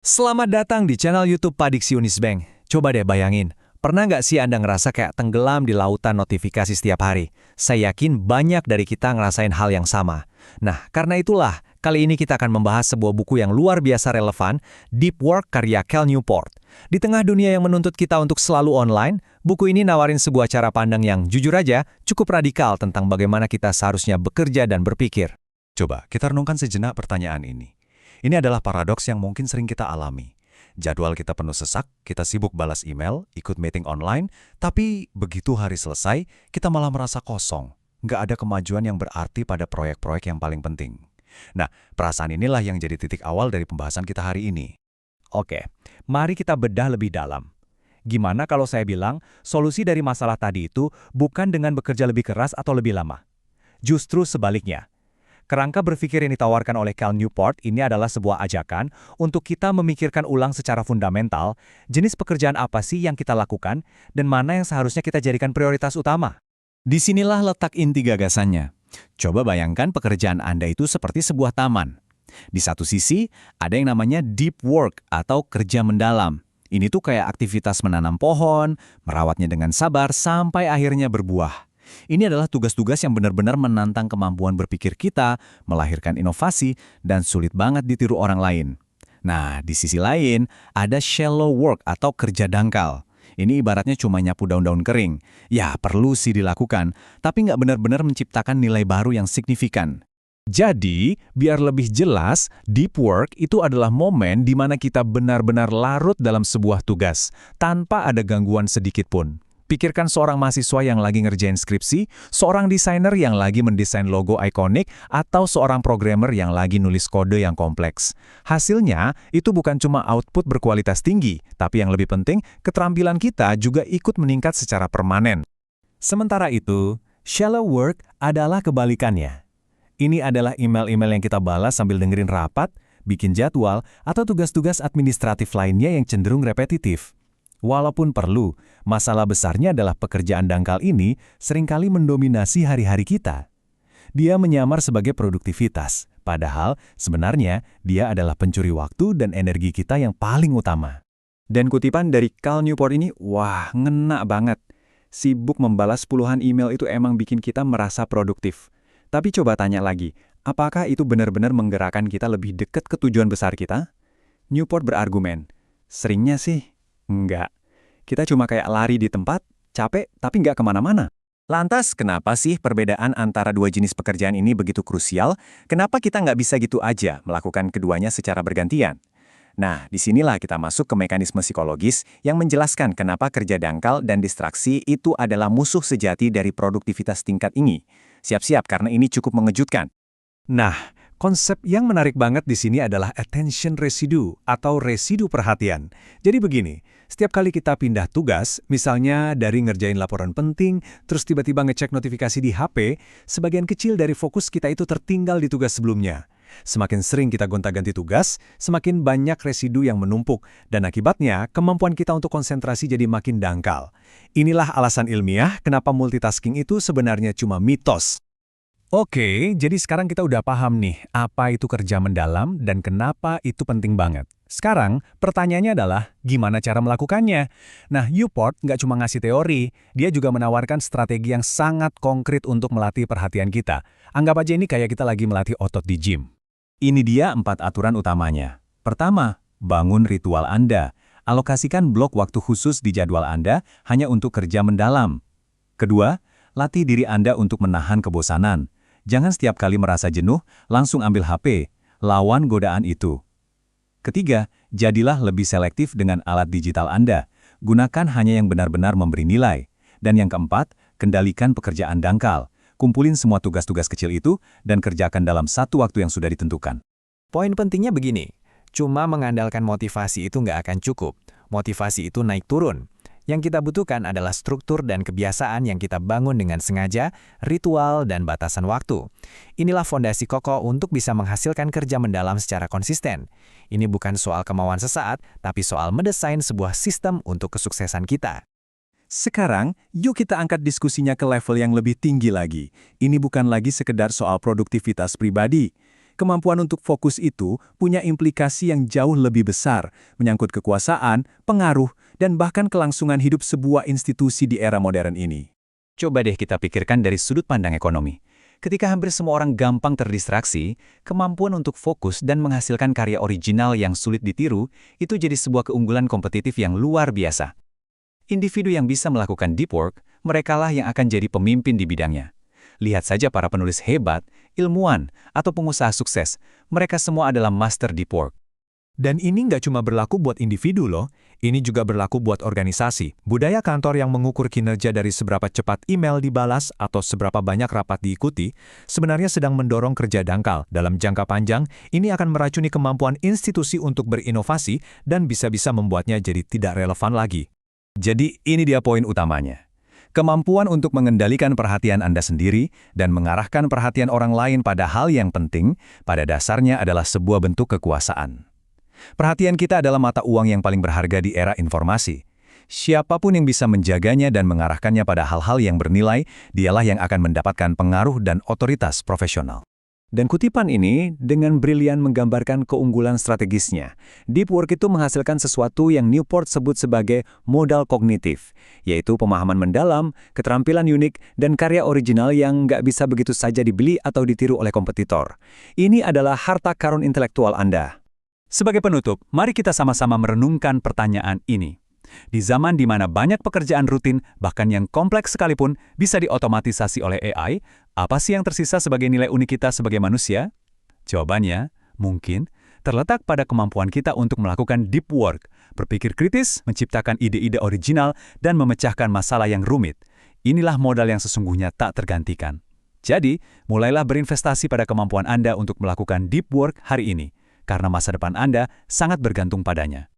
Selamat datang di channel YouTube Padiksi Unisbank. Coba deh bayangin, pernah nggak sih Anda ngerasa kayak tenggelam di lautan notifikasi setiap hari? Saya yakin banyak dari kita ngerasain hal yang sama. Nah, karena itulah, kali ini kita akan membahas sebuah buku yang luar biasa relevan, Deep Work karya Cal Newport. Di tengah dunia yang menuntut kita untuk selalu online, buku ini nawarin sebuah cara pandang yang jujur aja cukup radikal tentang bagaimana kita seharusnya bekerja dan berpikir. Coba kita renungkan sejenak pertanyaan ini. Ini adalah paradoks yang mungkin sering kita alami. Jadwal kita penuh sesak, kita sibuk balas email, ikut meeting online, tapi begitu hari selesai, kita malah merasa kosong. Nggak ada kemajuan yang berarti pada proyek-proyek yang paling penting. Nah, perasaan inilah yang jadi titik awal dari pembahasan kita hari ini. Oke, mari kita bedah lebih dalam. Gimana kalau saya bilang, solusi dari masalah tadi itu bukan dengan bekerja lebih keras atau lebih lama. Justru sebaliknya. Kerangka berpikir yang ditawarkan oleh Cal Newport ini adalah sebuah ajakan untuk kita memikirkan ulang secara fundamental jenis pekerjaan apa sih yang kita lakukan dan mana yang seharusnya kita jadikan prioritas utama. Disinilah letak inti gagasannya. Coba bayangkan pekerjaan Anda itu seperti sebuah taman. Di satu sisi, ada yang namanya deep work atau kerja mendalam. Ini tuh kayak aktivitas menanam pohon, merawatnya dengan sabar sampai akhirnya berbuah. Ini adalah tugas-tugas yang benar-benar menantang kemampuan berpikir kita, melahirkan inovasi, dan sulit banget ditiru orang lain. Nah, di sisi lain, ada shallow work atau kerja dangkal. Ini ibaratnya cuma nyapu daun-daun kering. Ya, perlu sih dilakukan, tapi nggak benar-benar menciptakan nilai baru yang signifikan. Jadi, biar lebih jelas, deep work itu adalah momen di mana kita benar-benar larut dalam sebuah tugas, tanpa ada gangguan sedikit pun. Pikirkan seorang mahasiswa yang lagi ngerjain skripsi, seorang desainer yang lagi mendesain logo ikonik, atau seorang programmer yang lagi nulis kode yang kompleks. Hasilnya, itu bukan cuma output berkualitas tinggi, tapi yang lebih penting, keterampilan kita juga ikut meningkat secara permanen. Sementara itu, shallow work adalah kebalikannya. Ini adalah email-email yang kita balas sambil dengerin rapat, bikin jadwal, atau tugas-tugas administratif lainnya yang cenderung repetitif. Walaupun perlu, masalah besarnya adalah pekerjaan dangkal ini seringkali mendominasi hari-hari kita. Dia menyamar sebagai produktivitas, padahal sebenarnya dia adalah pencuri waktu dan energi kita yang paling utama. Dan kutipan dari Cal Newport ini, wah, ngena banget. Sibuk membalas puluhan email itu emang bikin kita merasa produktif. Tapi coba tanya lagi, apakah itu benar-benar menggerakkan kita lebih dekat ke tujuan besar kita? Newport berargumen, seringnya sih, enggak. Kita cuma kayak lari di tempat, capek, tapi nggak kemana-mana. Lantas, kenapa sih perbedaan antara dua jenis pekerjaan ini begitu krusial? Kenapa kita nggak bisa gitu aja melakukan keduanya secara bergantian? Nah, disinilah kita masuk ke mekanisme psikologis yang menjelaskan kenapa kerja dangkal dan distraksi itu adalah musuh sejati dari produktivitas tingkat ini. Siap-siap karena ini cukup mengejutkan. Nah, konsep yang menarik banget di sini adalah attention residue atau residu perhatian. Jadi begini, setiap kali kita pindah tugas, misalnya dari ngerjain laporan penting, terus tiba-tiba ngecek notifikasi di HP, sebagian kecil dari fokus kita itu tertinggal di tugas sebelumnya. Semakin sering kita gonta-ganti tugas, semakin banyak residu yang menumpuk, dan akibatnya kemampuan kita untuk konsentrasi jadi makin dangkal. Inilah alasan ilmiah kenapa multitasking itu sebenarnya cuma mitos. Oke, jadi sekarang kita udah paham nih, apa itu kerja mendalam dan kenapa itu penting banget. Sekarang, pertanyaannya adalah, gimana cara melakukannya? Nah, Newport nggak cuma ngasih teori, dia juga menawarkan strategi yang sangat konkret untuk melatih perhatian kita. Anggap aja ini kayak kita lagi melatih otot di gym. Ini dia 4 aturan utamanya. Pertama, bangun ritual Anda. Alokasikan blok waktu khusus di jadwal Anda hanya untuk kerja mendalam. Kedua, latih diri Anda untuk menahan kebosanan. Jangan setiap kali merasa jenuh, langsung ambil HP, lawan godaan itu. Ketiga, jadilah lebih selektif dengan alat digital Anda. Gunakan hanya yang benar-benar memberi nilai. Dan yang keempat, kendalikan pekerjaan dangkal. Kumpulin semua tugas-tugas kecil itu dan kerjakan dalam satu waktu yang sudah ditentukan. Poin pentingnya begini, cuma mengandalkan motivasi itu nggak akan cukup. Motivasi itu naik turun. Yang kita butuhkan adalah struktur dan kebiasaan yang kita bangun dengan sengaja, ritual, dan batasan waktu. Inilah fondasi kokoh untuk bisa menghasilkan kerja mendalam secara konsisten. Ini bukan soal kemauan sesaat, tapi soal mendesain sebuah sistem untuk kesuksesan kita. Sekarang, yuk kita angkat diskusinya ke level yang lebih tinggi lagi. Ini bukan lagi sekedar soal produktivitas pribadi. Kemampuan untuk fokus itu punya implikasi yang jauh lebih besar, menyangkut kekuasaan, pengaruh, dan bahkan kelangsungan hidup sebuah institusi di era modern ini. Coba deh kita pikirkan dari sudut pandang ekonomi. Ketika hampir semua orang gampang terdistraksi, kemampuan untuk fokus dan menghasilkan karya original yang sulit ditiru itu jadi sebuah keunggulan kompetitif yang luar biasa. Individu yang bisa melakukan deep work, merekalah yang akan jadi pemimpin di bidangnya. Lihat saja para penulis hebat, ilmuwan, atau pengusaha sukses. Mereka semua adalah master deep work. Dan ini nggak cuma berlaku buat individu loh, ini juga berlaku buat organisasi. Budaya kantor yang mengukur kinerja dari seberapa cepat email dibalas atau seberapa banyak rapat diikuti, sebenarnya sedang mendorong kerja dangkal. Dalam jangka panjang, ini akan meracuni kemampuan institusi untuk berinovasi dan bisa-bisa membuatnya jadi tidak relevan lagi. Jadi ini dia poin utamanya. Kemampuan untuk mengendalikan perhatian Anda sendiri dan mengarahkan perhatian orang lain pada hal yang penting, pada dasarnya adalah sebuah bentuk kekuasaan. Perhatian kita adalah mata uang yang paling berharga di era informasi. Siapapun yang bisa menjaganya dan mengarahkannya pada hal-hal yang bernilai, dialah yang akan mendapatkan pengaruh dan otoritas profesional. Dan kutipan ini dengan brilian menggambarkan keunggulan strategisnya. Deep work itu menghasilkan sesuatu yang Newport sebut sebagai modal kognitif, yaitu pemahaman mendalam, keterampilan unik, dan karya original yang nggak bisa begitu saja dibeli atau ditiru oleh kompetitor. Ini adalah harta karun intelektual Anda. Sebagai penutup, mari kita sama-sama merenungkan pertanyaan ini. Di zaman di mana banyak pekerjaan rutin, bahkan yang kompleks sekalipun, bisa diotomatisasi oleh AI, apa sih yang tersisa sebagai nilai unik kita sebagai manusia? Jawabannya, mungkin, terletak pada kemampuan kita untuk melakukan deep work, berpikir kritis, menciptakan ide-ide original, dan memecahkan masalah yang rumit. Inilah modal yang sesungguhnya tak tergantikan. Jadi, mulailah berinvestasi pada kemampuan Anda untuk melakukan deep work hari ini, karena masa depan Anda sangat bergantung padanya.